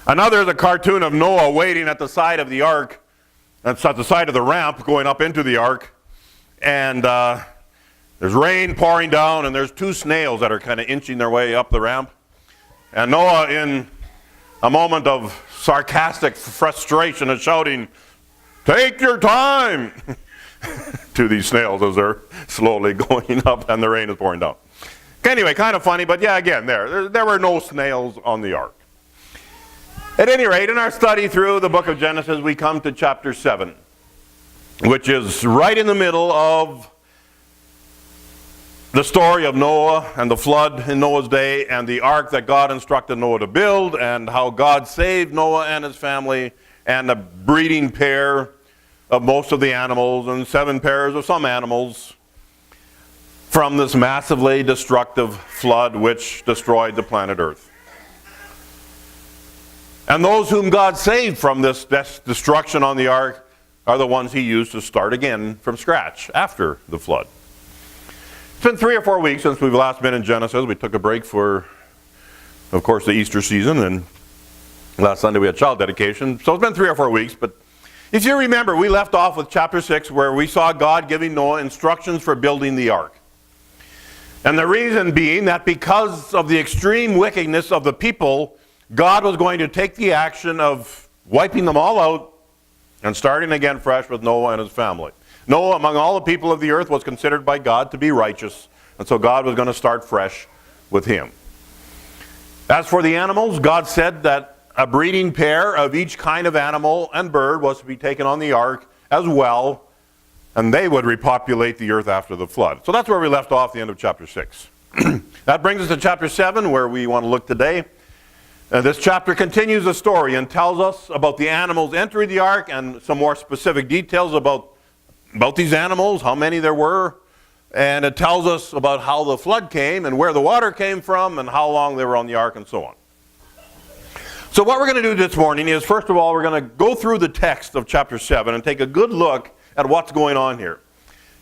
Another is a cartoon of Noah waiting at the side of the ark. That's at the side of the ramp going up into the ark. And there's rain pouring down, and there's two snails that are kind of inching their way up the ramp. And Noah, in a moment of sarcastic frustration, is shouting, "Take your time!" to these snails as they're slowly going up and the rain is pouring down. Anyway, kind of funny, but yeah, again, there were no snails on the ark. At any rate, in our study through the book of Genesis, we come to chapter 7, which is right in the middle of the story of Noah and the flood in Noah's day and the ark that God instructed Noah to build, and how God saved Noah and his family and a breeding pair of most of the animals and 7 pairs of some animals from this massively destructive flood which destroyed the planet Earth. And those whom God saved from this destruction on the ark are the ones he used to start again from scratch after the flood. It's been 3 or 4 weeks since we've last been in Genesis. We took a break for, of course, the Easter season, and last Sunday we had child dedication. So it's been 3 or 4 weeks, but if you remember, we left off with chapter 6 where we saw God giving Noah instructions for building the ark. And the reason being that because of the extreme wickedness of the people, God was going to take the action of wiping them all out and starting again fresh with Noah and his family. Noah, among all the people of the earth, was considered by God to be righteous, and so God was going to start fresh with him. As for the animals, God said that a breeding pair of each kind of animal and bird was to be taken on the ark as well, and they would repopulate the earth after the flood. So that's where we left off, the end of chapter 6. That brings us to chapter 7, where we want to look today. This chapter continues the story and tells us about the animals entering the ark and some more specific details about these animals, how many there were, and it tells us about how the flood came and where the water came from and how long they were on the ark and so on. So what we're going to do this morning is, first of all, we're going to go through the text of chapter 7 and take a good look at what's going on here.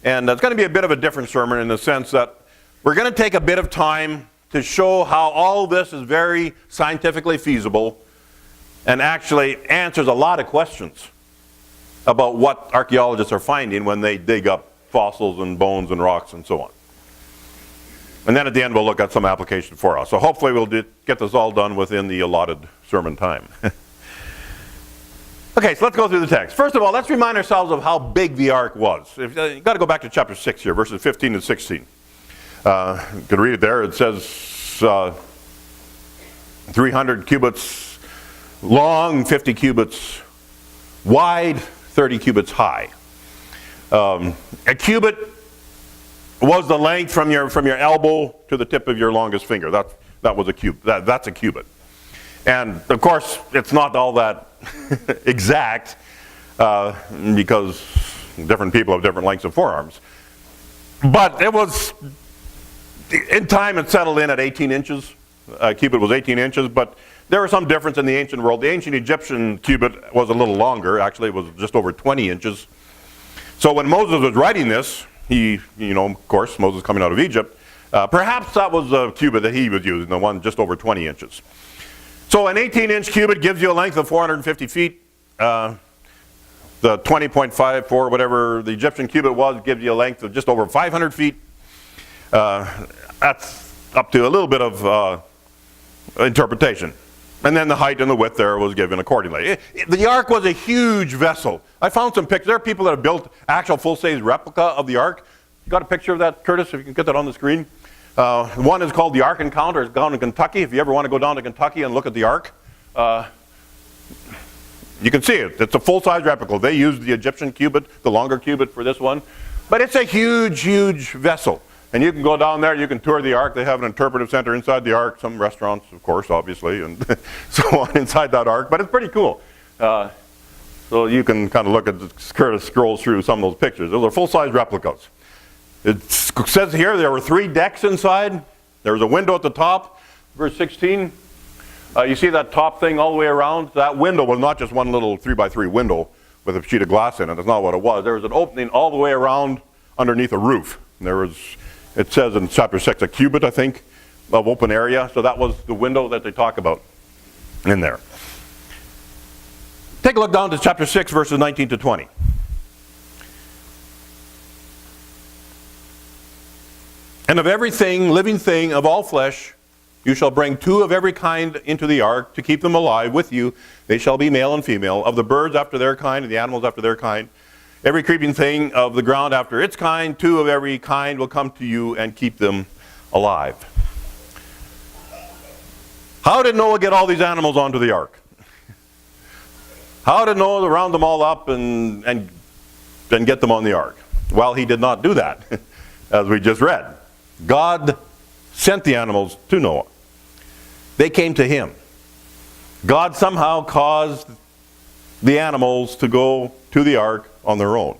And it's going to be a bit of a different sermon in the sense that we're going to take a bit of time to show how all this is very scientifically feasible and actually answers a lot of questions about what archaeologists are finding when they dig up fossils and bones and rocks and so on. And then at the end we'll look at some application for us. So hopefully we'll get this all done within the allotted sermon time. Okay, so let's go through the text. First of all, let's remind ourselves of how big the ark was. You've got to go back to chapter 6 here, verses 15 and 16. You can read it there. It says 300 cubits long, 50 cubits wide, 30 cubits high. A cubit was the length from your elbow to the tip of your longest finger. That was a cubit. That's a cubit. And of course, it's not all that exact because different people have different lengths of forearms. But it was, in time it settled in at 18 inches. A cubit was 18 inches, but there was some difference in the ancient world. The ancient Egyptian cubit was a little longer. Actually, it was just over 20 inches. So when Moses was writing this, he, of course, Moses coming out of Egypt, perhaps that was the cubit that he was using, the one just over 20 inches. So an 18-inch cubit gives you a length of 450 feet. The 20.54, whatever the Egyptian cubit was, gives you a length of just over 500 feet. That's up to a little bit of interpretation. And then the height and the width there was given accordingly. The ark was a huge vessel. I found some pictures. There are people that have built actual full-size replica of the ark. You got a picture of that, Curtis, if you can get that on the screen? One is called the Ark Encounter. It's down in Kentucky. If you ever want to go down to Kentucky and look at the ark, you can see it. It's a full-size replica. They used the Egyptian cubit, the longer cubit for this one. But it's a huge, huge vessel. And you can go down there, you can tour the ark. They have an interpretive center inside the ark, some restaurants, of course, obviously, and so on inside that ark. But it's pretty cool. So you can kind of look at, Curtis scrolls through some of those pictures. Those are full-size replicas. It says here there were 3 decks inside. There was a window at the top, verse 16. You see that top thing all the way around? That window was not just one little 3x3 window with a sheet of glass in it. That's not what it was. There was an opening all the way around underneath a roof. There was, it says in chapter 6, a cubit, I think, of open area. So that was the window that they talk about in there. Take a look down to chapter 6, verses 19 to 20. And of everything, living thing, of all flesh, you shall bring 2 of every kind into the ark to keep them alive with you. They shall be male and female. Of the birds after their kind, and the animals after their kind. Every creeping thing of the ground after its kind, 2 of every kind will come to you and keep them alive. How did Noah get all these animals onto the ark? How did Noah round them all up and get them on the ark? Well, he did not do that, as we just read. God sent the animals to Noah. They came to him. God somehow caused the animals to go to the ark on their own.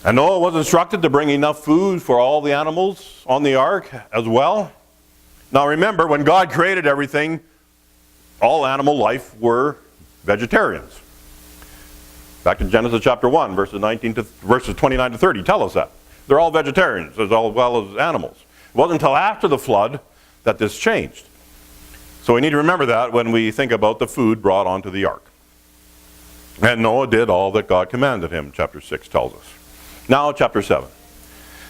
And Noah was instructed to bring enough food for all the animals on the ark as well. Now remember, when God created everything, all animal life were vegetarians. Back in Genesis chapter 1, verses 29 to 30 tell us that. They're all vegetarians as well as animals. It wasn't until after the flood that this changed. So we need to remember that when we think about the food brought onto the ark. And Noah did all that God commanded him, chapter 6 tells us. Now chapter 7.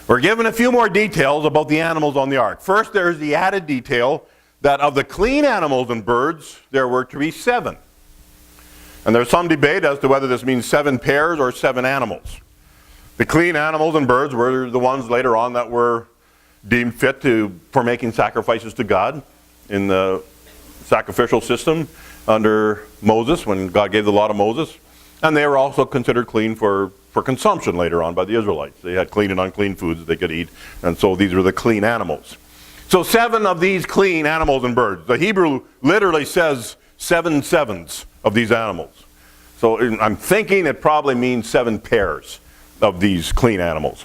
We're given a few more details about the animals on the ark. First, there's the added detail that of the clean animals and birds, there were to be 7. And there's some debate as to whether this means 7 pairs or 7 animals. The clean animals and birds were the ones later on that were deemed fit for making sacrifices to God in the sacrificial system under Moses, when God gave the law to Moses. And they were also considered clean for consumption later on by the Israelites. They had clean and unclean foods that they could eat, and so these were the clean animals. So 7 of these clean animals and birds. The Hebrew literally says 7 sevens of these animals. So I'm thinking it probably means 7 pairs of these clean animals.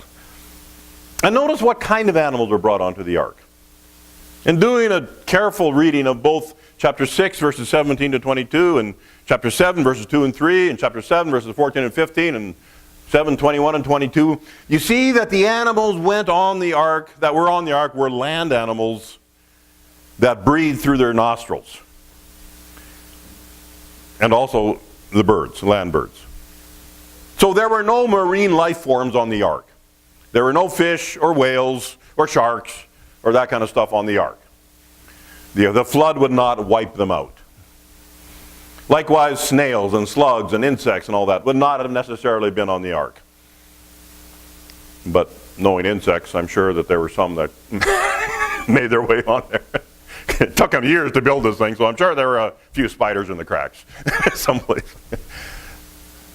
And notice what kind of animals were brought onto the ark. In doing a careful reading of both chapter 6, verses 17 to 22, and chapter 7, verses 2 and 3, and chapter 7, verses 14 and 15, and 7, 21 and 22, you see that the animals that were on the ark were land animals that breathed through their nostrils. And also the birds, land birds. So there were no marine life forms on the ark. There were no fish or whales or sharks or that kind of stuff on the ark. The flood would not wipe them out. Likewise, snails and slugs and insects and all that would not have necessarily been on the ark. But knowing insects, I'm sure that there were some that made their way on there. It took them years to build this thing, so I'm sure there were a few spiders in the cracks someplace.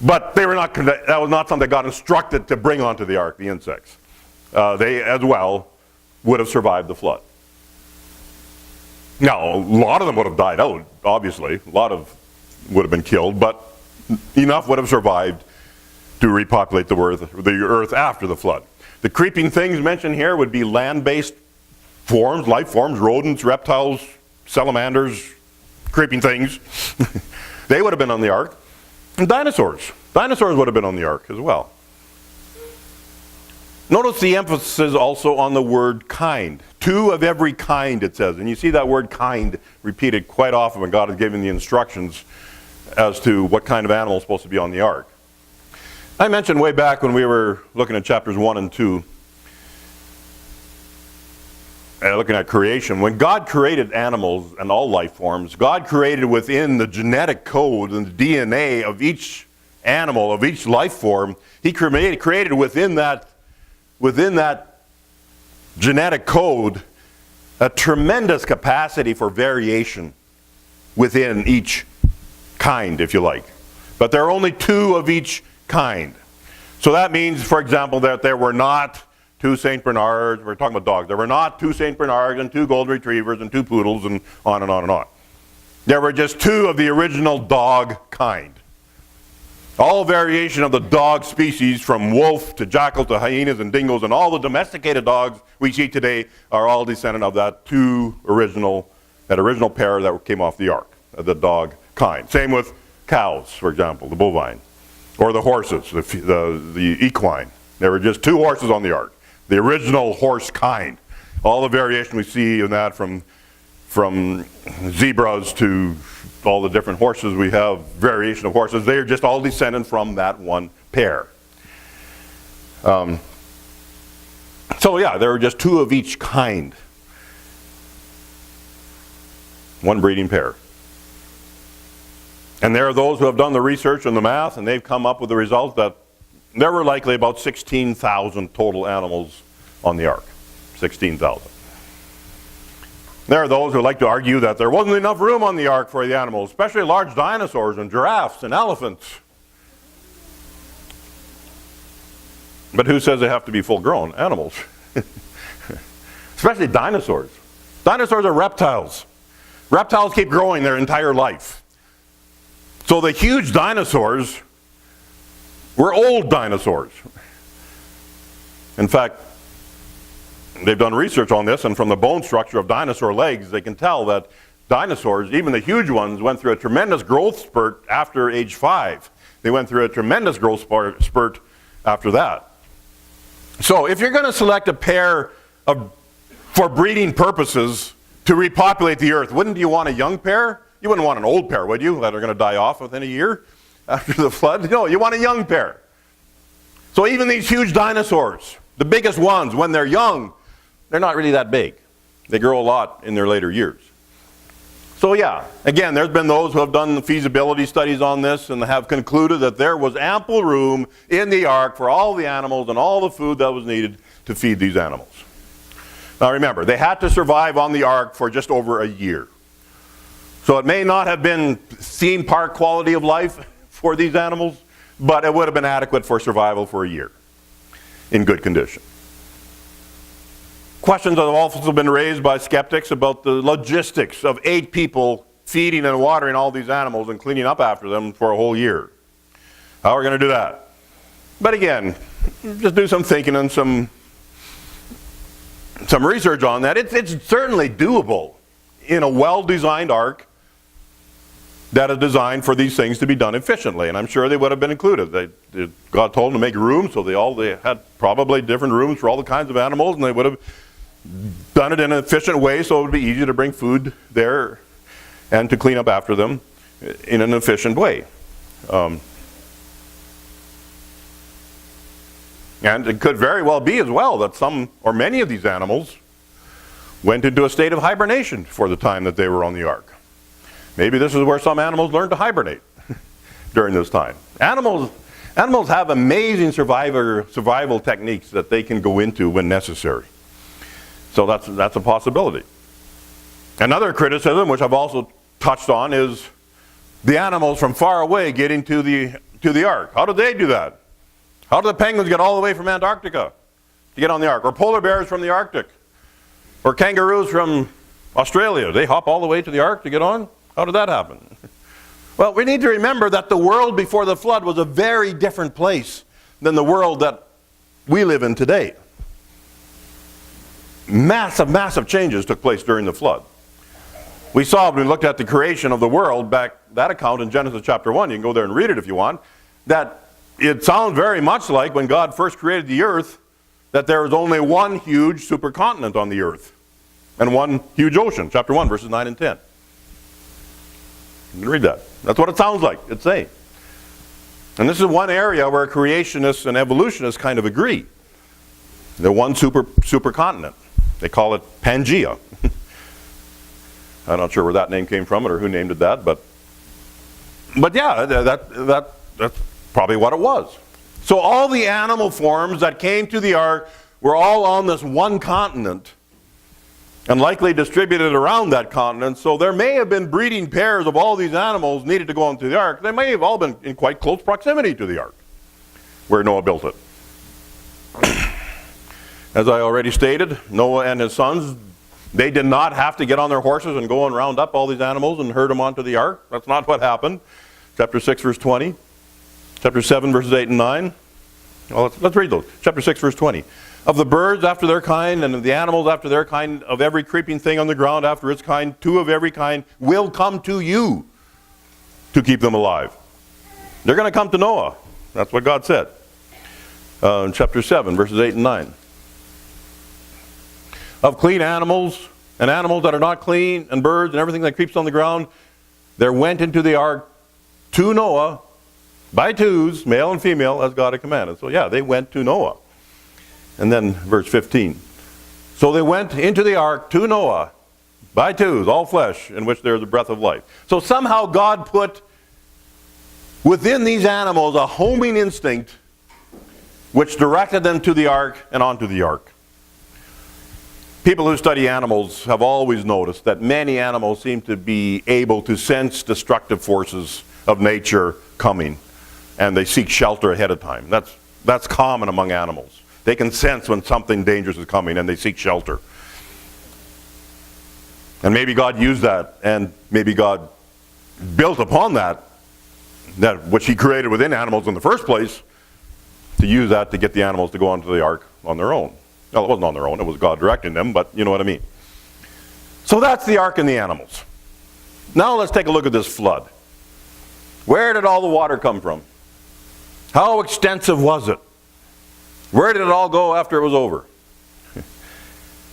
But that was not something God instructed to bring onto the ark, the insects. They, as well, would have survived the flood. Now, a lot of them would have died out, obviously. A lot of would have been killed, but enough would have survived to repopulate the earth after the flood. The creeping things mentioned here would be land-based forms, life forms, rodents, reptiles, salamanders, creeping things. They would have been on the ark. And dinosaurs. Dinosaurs would have been on the ark as well. Notice the emphasis also on the word kind. 2 of every kind, it says. And you see that word kind repeated quite often when God is giving the instructions as to what kind of animal is supposed to be on the ark. I mentioned way back when we were looking at chapters 1 and 2, looking at creation, when God created animals and all life forms, God created within the genetic code and the DNA of each animal, of each life form, He created within that genetic code a tremendous capacity for variation within each kind, if you like. But there are only 2 of each kind. So that means, for example, that there were not 2 St. Bernards, we're talking about dogs, there were not 2 St. Bernards and 2 golden retrievers and 2 poodles and on and on and on. There were just 2 of the original dog kind. All variation of the dog species, from wolf to jackal to hyenas and dingoes, and all the domesticated dogs we see today are all descendant of that original pair that came off the ark, the dog kind. Same with cows, for example, the bovine, or the horses, the equine. There were just 2 horses on the ark, the original horse kind. All the variation we see in that, from zebras to all the different horses we have, variation of horses, they are just all descended from that one pair. So yeah, there were just two of each kind. One breeding pair. And there are those who have done the research and the math, and they've come up with the result that there were likely about 16,000 total animals on the ark. 16,000. There are those who like to argue that there wasn't enough room on the ark for the animals, especially large dinosaurs and giraffes and elephants. But who says they have to be full-grown animals? Especially dinosaurs. Dinosaurs are reptiles. Reptiles keep growing their entire life. So the huge dinosaurs were old dinosaurs. In fact, they've done research on this, and from the bone structure of dinosaur legs, they can tell that dinosaurs, even the huge ones, went through a tremendous growth spurt after age 5. They went through a tremendous growth spurt after that. So if you're going to select a pair for breeding purposes to repopulate the earth, wouldn't you want a young pair? You wouldn't want an old pair, would you, that are going to die off within a year after the flood? No, you want a young pair. So even these huge dinosaurs, the biggest ones, when they're young, they're not really that big. They grow a lot in their later years. So yeah, again, there's been those who have done the feasibility studies on this and have concluded that there was ample room in the ark for all the animals and all the food that was needed to feed these animals. Now remember, they had to survive on the ark for just over a year. So it may not have been theme park quality of life for these animals, but it would have been adequate for survival for a year in good condition. Questions have also been raised by skeptics about the logistics of 8 people feeding and watering all these animals and cleaning up after them for a whole year. How are we going to do that? But again, just do some thinking and some research on that. It's certainly doable in a well-designed ark that is designed for these things to be done efficiently, and I'm sure they would have been included. God told them to make room, so they had probably different rooms for all the kinds of animals, and they would have done it in an efficient way so it would be easy to bring food there and to clean up after them in an efficient way. And it could very well be as well that some or many of these animals went into a state of hibernation for the time that they were on the ark. Maybe this is where some animals learned to hibernate during this time. Animals have amazing survival techniques that they can go into when necessary. So that's a possibility. Another criticism, which I've also touched on, is the animals from far away getting to the ark. How did they do that? How do the penguins get all the way from Antarctica to get on the ark? Or polar bears from the Arctic? Or kangaroos from Australia? They hop all the way to the ark to get on? How did that happen? Well, we need to remember that the world before the flood was a very different place than the world that we live in today. Massive changes took place during the flood. We saw when we looked at the creation of the world back, that account in Genesis chapter 1, you can go there and read it if you want, that it sounds very much like when God first created the earth, that there was only one huge supercontinent on the earth and one huge ocean. Chapter 1, verses 9 and 10. You can read that. That's what it sounds like. It's saying. And this is one area where creationists and evolutionists kind of agree. The one supercontinent. They call it Pangea. I'm not sure where that name came from or who named it that, but yeah, that's probably what it was. So all the animal forms that came to the ark were all on this one continent and likely distributed around that continent. So there may have been breeding pairs of all these animals needed to go onto the ark. They may have all been in quite close proximity to the ark where Noah built it. As I already stated, Noah and his sons, they did not have to get on their horses and go and round up all these animals and herd them onto the ark. That's not what happened. Chapter 6, verse 20. Chapter 7, verses 8 and 9. Well, let's read those. Chapter 6, verse 20. Of the birds after their kind, and of the animals after their kind, of every creeping thing on the ground after its kind, 2 of every kind will come to you to keep them alive. They're going to come to Noah. That's what God said. In chapter 7, verses 8 and 9. Of clean animals, and animals that are not clean, and birds, and everything that creeps on the ground, there went into the ark to Noah by twos, male and female, as God had commanded. So yeah, they went to Noah. And then verse 15. So they went into the ark to Noah by twos, all flesh, in which there is a breath of life. So somehow God put within these animals a homing instinct which directed them to the ark and onto the ark. People who study animals have always noticed that many animals seem to be able to sense destructive forces of nature coming, and they seek shelter ahead of time. That's common among animals. They can sense when something dangerous is coming, and they seek shelter. And maybe God used that, and maybe God built upon that which he created within animals in the first place, to use that to get the animals to go onto the ark on their own. Well, it wasn't on their own, it was God directing them, but you know what I mean. So that's the ark and the animals. Now let's take a look at this flood. Where did all the water come from? How extensive was it? Where did it all go after it was over?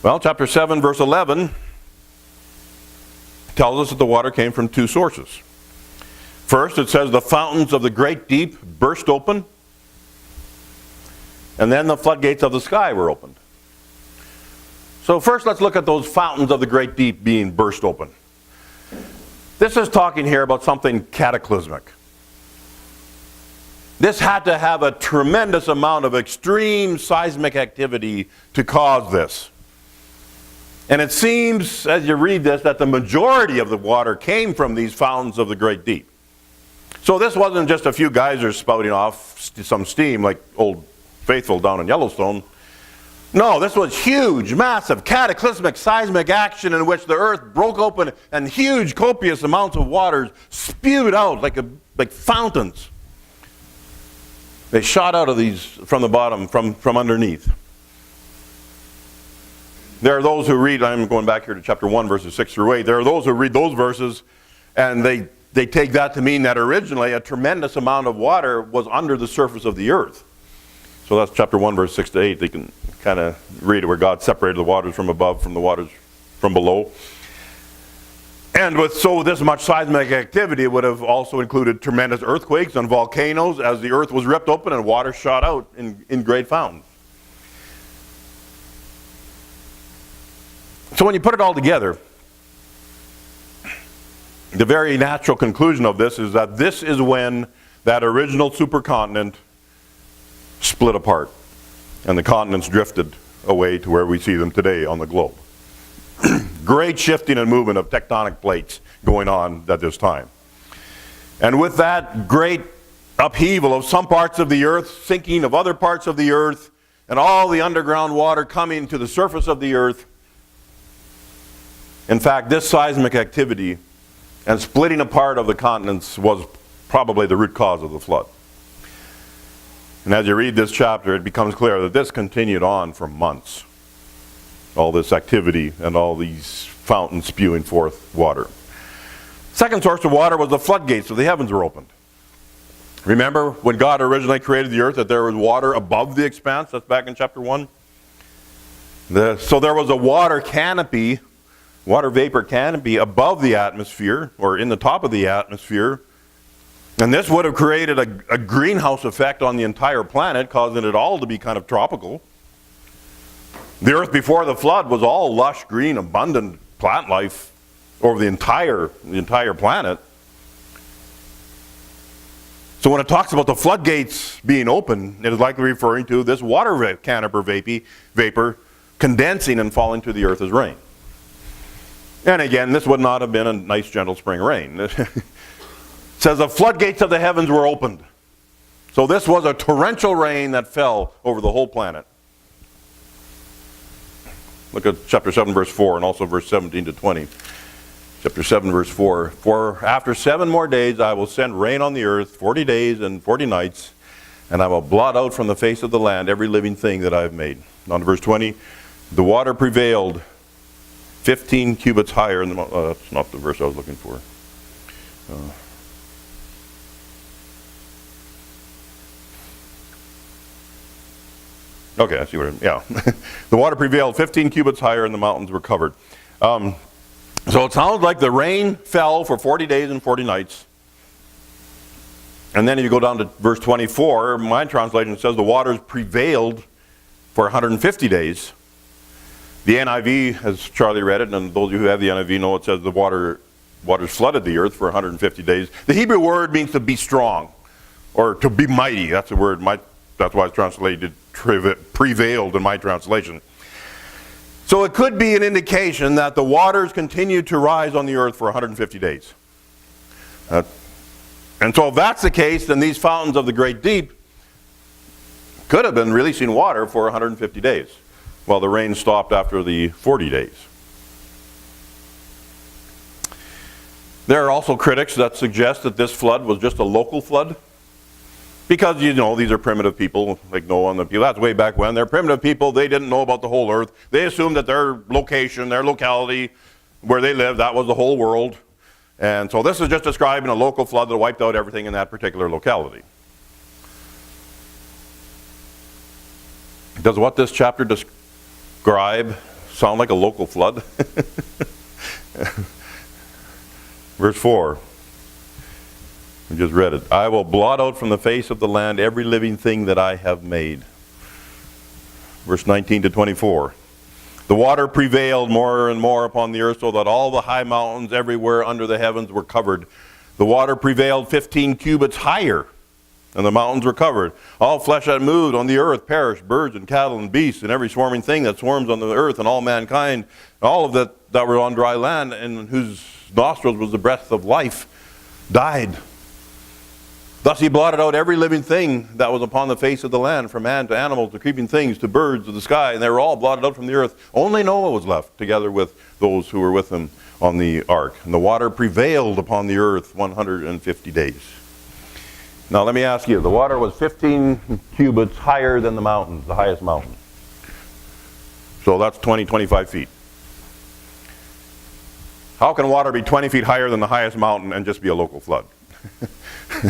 Well, chapter 7, verse 11 tells us that the water came from two sources. First, it says the fountains of the great deep burst open, and then the floodgates of the sky were opened. So first, let's look at those fountains of the great deep being burst open. This is talking here about something cataclysmic. This had to have a tremendous amount of extreme seismic activity to cause this. And it seems, as you read this, that the majority of the water came from these fountains of the great deep. So this wasn't just a few geysers spouting off some steam like Old Faithful down in Yellowstone. No, this was huge, massive, cataclysmic seismic action in which the earth broke open and huge, copious amounts of water spewed out like fountains. They shot out of these from the bottom, from underneath. There are those who read, I'm going back here to chapter 1, verses 6 through 8. There are those who read those verses and they take that to mean that originally a tremendous amount of water was under the surface of the earth. So that's chapter 1, verse 6 to 8. They can kind of read it where God separated the waters from above from the waters from below. And with this much seismic activity, it would have also included tremendous earthquakes and volcanoes as the earth was ripped open and water shot out in great fountains. So when you put it all together, the very natural conclusion of this is that this is when that original supercontinent split apart and the continents drifted away to where we see them today on the globe. Great shifting and movement of tectonic plates going on at this time. And with that great upheaval of some parts of the earth, sinking of other parts of the earth, and all the underground water coming to the surface of the earth, in fact, this seismic activity and splitting apart of the continents was probably the root cause of the flood. And as you read this chapter, it becomes clear that this continued on for months. All this activity and all these fountains spewing forth water. Second source of water was the floodgates of the heavens were opened. Remember when God originally created the earth that there was water above the expanse? That's back in chapter 1. So there was a water vapor canopy above the atmosphere, or in the top of the atmosphere. And this would have created a greenhouse effect on the entire planet, causing it all to be kind of tropical. The earth before the flood was all lush, green, abundant plant life over the entire planet. So when it talks about the floodgates being open, it is likely referring to this water canopy vapor condensing and falling to the earth as rain. And again, this would not have been a nice, gentle spring rain. It says the floodgates of the heavens were opened. So this was a torrential rain that fell over the whole planet. Look at chapter 7, verse 4, and also verse 17 to 20. Chapter 7, verse 4. For after 7 more days I will send rain on the earth, 40 days and 40 nights, and I will blot out from the face of the land every living thing that I have made. On to verse 20. The water prevailed 15 cubits higher in the mountain. That's not the verse I was looking for. Okay, I see what it is. Yeah. The water prevailed 15 cubits higher and the mountains were covered. So it sounds like the rain fell for 40 days and 40 nights. And then if you go down to verse 24, my translation says the waters prevailed for 150 days. The NIV, as Charlie read it, and those of you who have the NIV know it says the waters flooded the earth for 150 days. The Hebrew word means to be strong, or to be mighty. That's the word. That's why it's translated prevailed in my translation. So it could be an indication that the waters continued to rise on the earth for 150 days. And so if that's the case, then these fountains of the great deep could have been releasing water for 150 days, while the rain stopped after the 40 days. There are also critics that suggest that this flood was just a local flood. Because, these are primitive people, like Noah and the people. That's way back when. They're primitive people. They didn't know about the whole earth. They assumed that their location, their locality, where they lived, that was the whole world. And so this is just describing a local flood that wiped out everything in that particular locality. Does what this chapter describe sound like a local flood? Verse 4. We just read it. I will blot out from the face of the land every living thing that I have made. Verse 19 to 24. The water prevailed more and more upon the earth, so that all the high mountains everywhere under the heavens were covered. The water prevailed 15 cubits higher, and the mountains were covered. All flesh that moved on the earth perished, birds and cattle and beasts, and every swarming thing that swarms on the earth, and all mankind, all of that were on dry land, and whose nostrils was the breath of life, died. Thus he blotted out every living thing that was upon the face of the land, from man to animals to creeping things to birds of the sky, and they were all blotted out from the earth. Only Noah was left, together with those who were with him on the ark. And the water prevailed upon the earth 150 days. Now let me ask you, the water was 15 cubits higher than the mountains, the highest mountain. So that's 25 feet. How can water be 20 feet higher than the highest mountain and just be a local flood?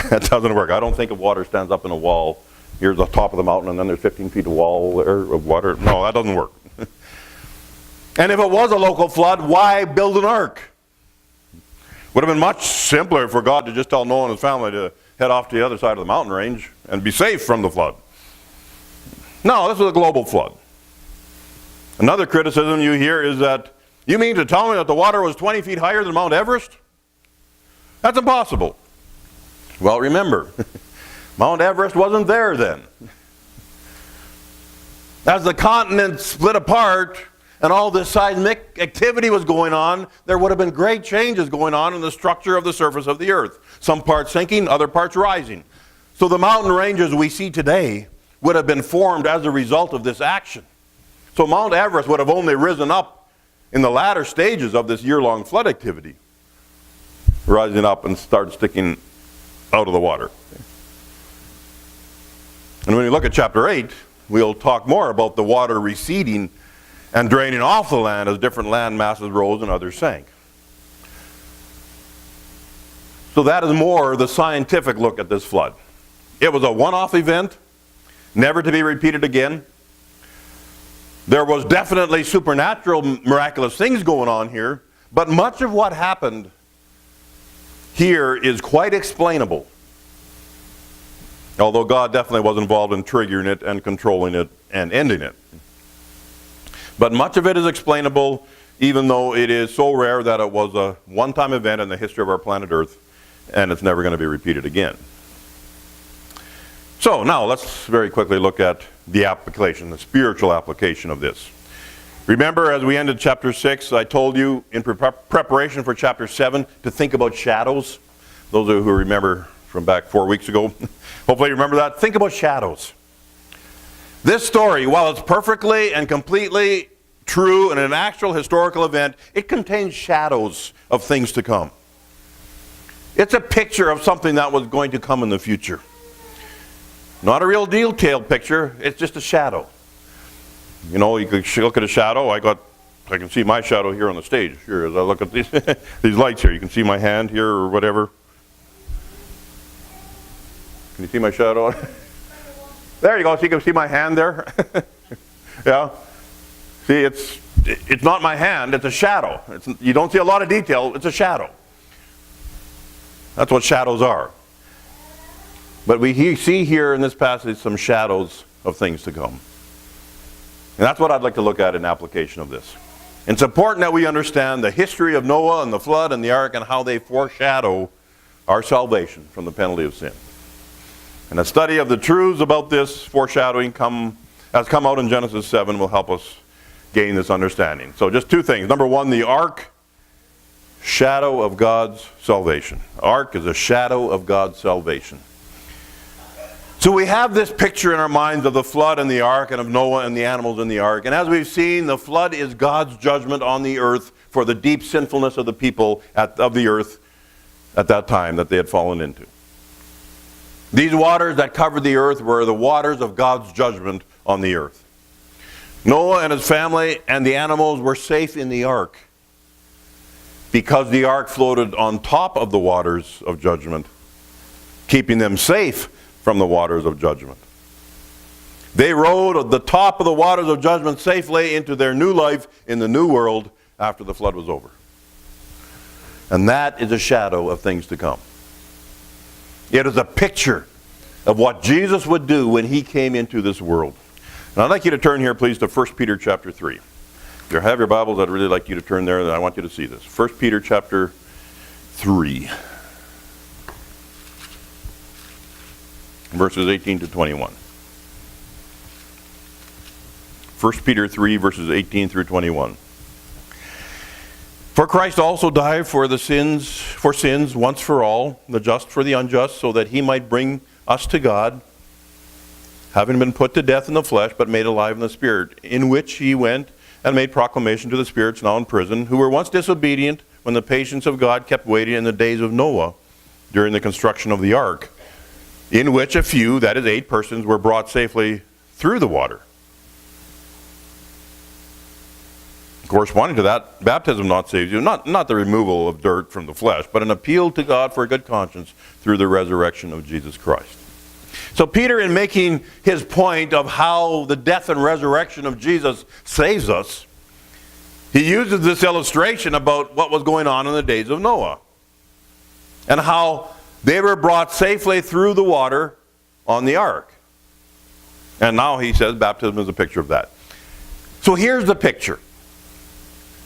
That doesn't work. I don't think of water stands up in a wall. Here's the top of the mountain, and then there's 15 feet of wall there of water. No, that doesn't work. And if it was a local flood, why build an ark? Would have been much simpler for God to just tell Noah and his family to head off to the other side of the mountain range and be safe from the flood. No, this was a global flood. Another criticism you hear is that, you mean to tell me that the water was 20 feet higher than Mount Everest? That's impossible. Well, remember, Mount Everest wasn't there then. As the continent split apart and all this seismic activity was going on, there would have been great changes going on in the structure of the surface of the earth. Some parts sinking, other parts rising. So the mountain ranges we see today would have been formed as a result of this action. So Mount Everest would have only risen up in the latter stages of this year-long flood activity, rising up and start sticking out of the water. And when we look at chapter 8, we'll talk more about the water receding and draining off the land as different land masses rose and others sank. So that is more the scientific look at this flood. It was a one-off event, never to be repeated again. There was definitely supernatural, miraculous things going on here, but much of what happened here is quite explainable. Although God definitely was involved in triggering it and controlling it and ending it. But much of it is explainable, even though it is so rare that it was a one-time event in the history of our planet Earth, and it's never going to be repeated again. So now let's very quickly look at the application, the spiritual application of this. Remember, as we ended chapter 6, I told you in preparation for chapter 7 to think about shadows. Those of you who remember from back 4 weeks ago, hopefully you remember that. Think about shadows. This story, while it's perfectly and completely true and an actual historical event, it contains shadows of things to come. It's a picture of something that was going to come in the future. Not a real detailed picture, it's just a shadow. You know, you could look at a shadow. I can see my shadow here on the stage. Here, as I look at these these lights here, you can see my hand here or whatever. Can you see my shadow? There you go. So you can see my hand there. Yeah. See, it's It's not my hand, it's a shadow. You don't see a lot of detail, it's a shadow. That's what shadows are. But we see here in this passage some shadows of things to come. And that's what I'd like to look at in application of this. It's important that we understand the history of Noah and the flood and the ark and how they foreshadow our salvation from the penalty of sin. And a study of the truths about this foreshadowing has come out in Genesis 7 will help us gain this understanding. So just two things. Number one, the ark, shadow of God's salvation. Ark is a shadow of God's salvation. So we have this picture in our minds of the flood and the ark and of Noah and the animals in the ark. And as we've seen, the flood is God's judgment on the earth for the deep sinfulness of the people of the earth at that time that they had fallen into. These waters that covered the earth were the waters of God's judgment on the earth. Noah and his family and the animals were safe in the ark because the ark floated on top of the waters of judgment, keeping them safe from the waters of judgment. They rode at the top of the waters of judgment safely into their new life in the new world after the flood was over. And that is a shadow of things to come. It is a picture of what Jesus would do when he came into this world. And I'd like you to turn here, please, to 1 Peter chapter 3. If you have your Bibles, I'd really like you to turn there, and I want you to see this. 1 Peter chapter 3. Verses 18 to 21. 1 Peter 3, verses 18 through 21. For Christ also died for sins once for all, the just for the unjust, so that he might bring us to God, having been put to death in the flesh, but made alive in the Spirit, in which he went and made proclamation to the spirits now in prison, who were once disobedient when the patience of God kept waiting in the days of Noah during the construction of the ark, in which a few, that is 8 persons, were brought safely through the water. Corresponding to that, baptism not saves you, not the removal of dirt from the flesh, but an appeal to God for a good conscience through the resurrection of Jesus Christ. So Peter, in making his point of how the death and resurrection of Jesus saves us, he uses this illustration about what was going on in the days of Noah and how they were brought safely through the water on the ark. And now he says baptism is a picture of that. So here's the picture.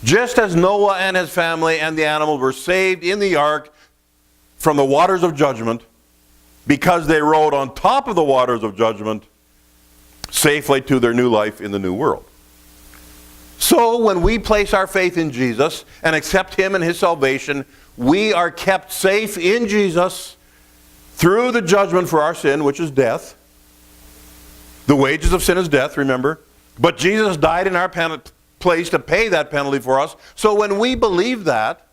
Just as Noah and his family and the animals were saved in the ark from the waters of judgment because they rode on top of the waters of judgment safely to their new life in the new world. So when we place our faith in Jesus and accept him and his salvation, we are kept safe in Jesus through the judgment for our sin, which is death. The wages of sin is death, remember. But Jesus died in our place to pay that penalty for us. So when we believe that,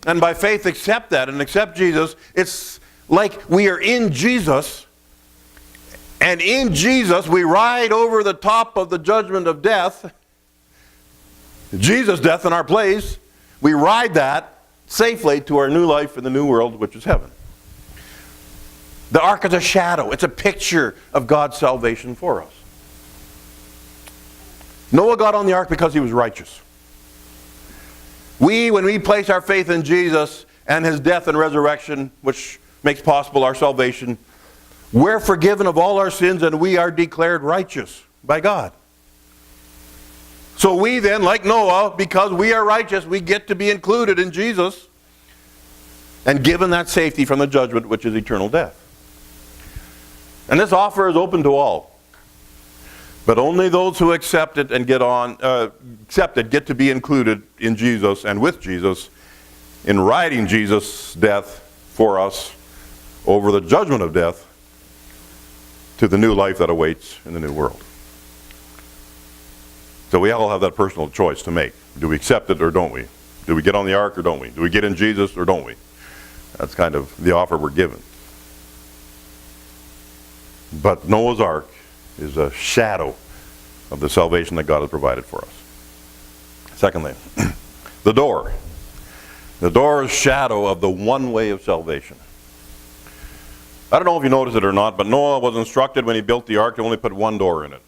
and by faith accept that and accept Jesus, it's like we are in Jesus. And in Jesus, we ride over the top of the judgment of death. Jesus' death in our place. We ride that safely to our new life in the new world, which is heaven. The ark is a shadow. It's a picture of God's salvation for us. Noah got on the ark because he was righteous. When we place our faith in Jesus and his death and resurrection, which makes possible our salvation, we're forgiven of all our sins and we are declared righteous by God. So we then, like Noah, because we are righteous, we get to be included in Jesus and given that safety from the judgment, which is eternal death. And this offer is open to all. But only those who accept it and get to be included in Jesus and with Jesus in riding Jesus' death for us over the judgment of death to the new life that awaits in the new world. So we all have that personal choice to make. Do we accept it or don't we? Do we get on the ark or don't we? Do we get in Jesus or don't we? That's kind of the offer we're given. But Noah's ark is a shadow of the salvation that God has provided for us. Secondly, the door. The door is a shadow of the one way of salvation. I don't know if you noticed it or not, but Noah was instructed when he built the ark to only put one door in it.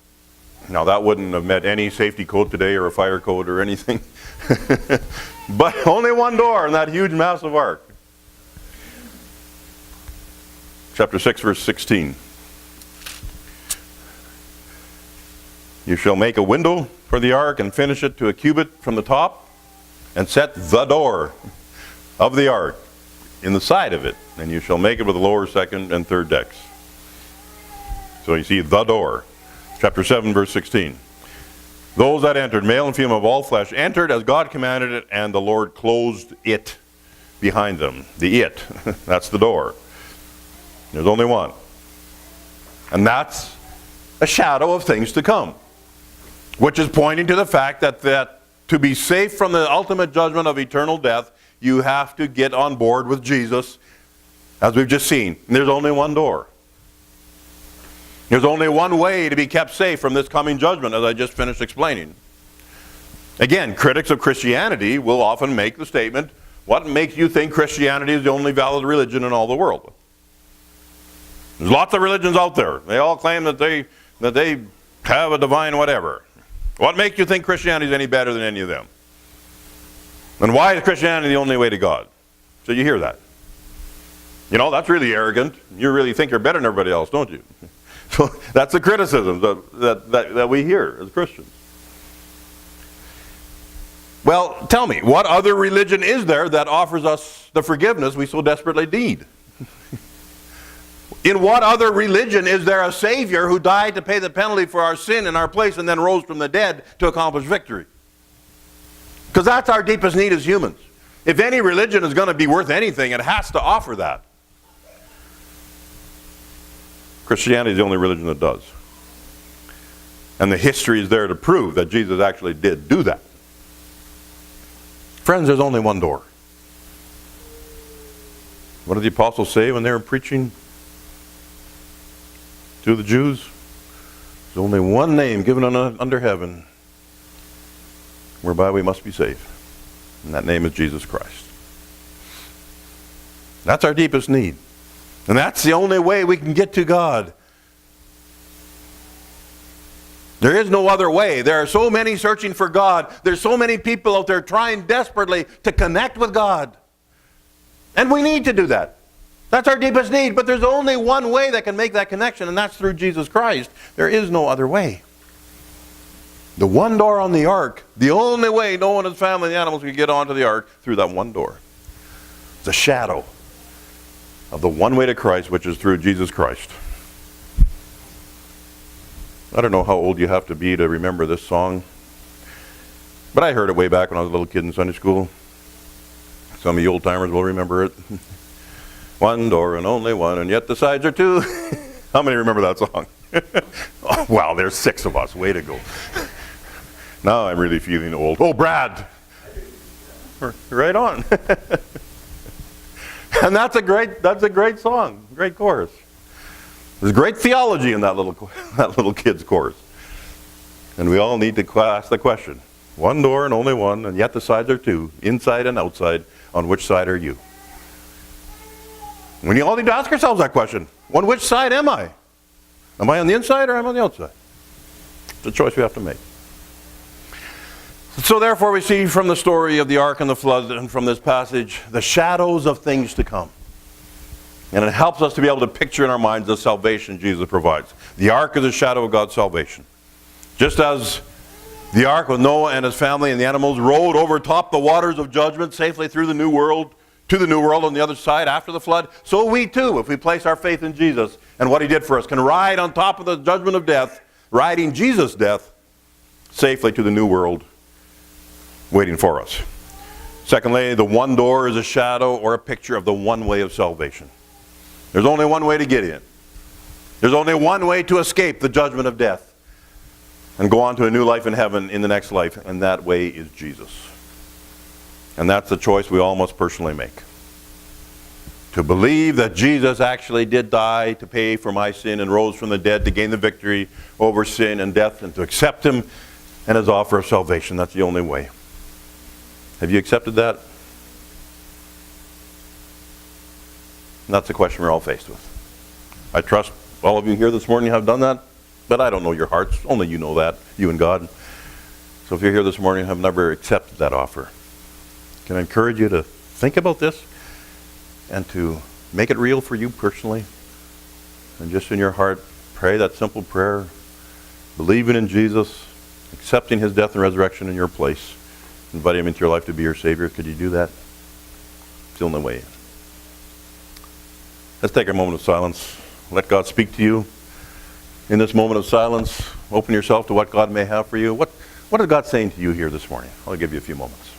Now that wouldn't have met any safety code today or a fire code or anything. But only one door in that huge, massive ark. Chapter 6, verse 16. You shall make a window for the ark and finish it to a cubit from the top, and set the door of the ark in the side of it, and you shall make it with the lower, second, and third decks. So you see the door. Chapter 7, verse 16. Those that entered, male and female of all flesh, entered as God commanded it, and the Lord closed it behind them. The it, that's the door. There's only one. And that's a shadow of things to come, which is pointing to the fact that to be safe from the ultimate judgment of eternal death, you have to get on board with Jesus, as we've just seen. And there's only one door. There's only one way to be kept safe from this coming judgment, as I just finished explaining. Again, critics of Christianity will often make the statement, what makes you think Christianity is the only valid religion in all the world? There's lots of religions out there. They all claim that they have a divine whatever. What makes you think Christianity is any better than any of them? And why is Christianity the only way to God? So you hear that. You know, that's really arrogant. You really think you're better than everybody else, don't you? So that's the criticism that we hear as Christians. Well, tell me, what other religion is there that offers us the forgiveness we so desperately need? In what other religion is there a Savior who died to pay the penalty for our sin in our place and then rose from the dead to accomplish victory? Because that's our deepest need as humans. If any religion is going to be worth anything, it has to offer that. Christianity is the only religion that does. And the history is there to prove that Jesus actually did do that. Friends, there's only one door. What did the apostles say when they were preaching to the Jews? There's only one name given under heaven whereby we must be saved. And that name is Jesus Christ. That's our deepest need. And that's the only way we can get to God. There is no other way. There are so many searching for God. There's so many people out there trying desperately to connect with God. And we need to do that. That's our deepest need. But there's only one way that can make that connection, and that's through Jesus Christ. There is no other way. The one door on the ark, the only way Noah and his family and the animals could get onto the ark, through that one door. It's a shadow of the one way to Christ, which is through Jesus Christ. I don't know how old you have to be to remember this song, but I heard it way back when I was a little kid in Sunday school. Some of you old timers will remember it. One door and only one, and yet the sides are two. How many remember that song? Oh, wow, there's 6 of us. Way to go. Now I'm really feeling old. Oh, Brad. Right on. And that's a great song, great chorus. There's great theology in that little kid's chorus. And we all need to ask the question, one door and only one, and yet the sides are two, inside and outside. On which side are you? We all need to ask ourselves that question. On which side am I? Am I on the inside or am I on the outside? It's a choice we have to make. So therefore we see from the story of the ark and the flood and from this passage the shadows of things to come. And it helps us to be able to picture in our minds the salvation Jesus provides. The ark is a shadow of God's salvation. Just as the ark with Noah and his family and the animals rode over top the waters of judgment safely through the new world, to the new world on the other side after the flood, so we too, if we place our faith in Jesus and what he did for us, can ride on top of the judgment of death, riding Jesus' death safely to the new world waiting for us. Secondly, the one door is a shadow or a picture of the one way of salvation. There's only one way to get in. There's only one way to escape the judgment of death and go on to a new life in heaven in the next life, and that way is Jesus. And that's the choice we all must personally make. To believe that Jesus actually did die to pay for my sin and rose from the dead to gain the victory over sin and death, and to accept him and his offer of salvation. That's the only way. Have you accepted that? And that's the question we're all faced with. I trust all of you here this morning have done that. But I don't know your hearts. Only you know that, you and God. So if you're here this morning and have never accepted that offer, can I encourage you to think about this and to make it real for you personally? And just in your heart, pray that simple prayer, believing in Jesus, accepting his death and resurrection in your place, inviting him into your life to be your Savior. Could you do that? It's the only way. Let's take a moment of silence. Let God speak to you. In this moment of silence, open yourself to what God may have for you. What is God saying to you here this morning? I'll give you a few moments.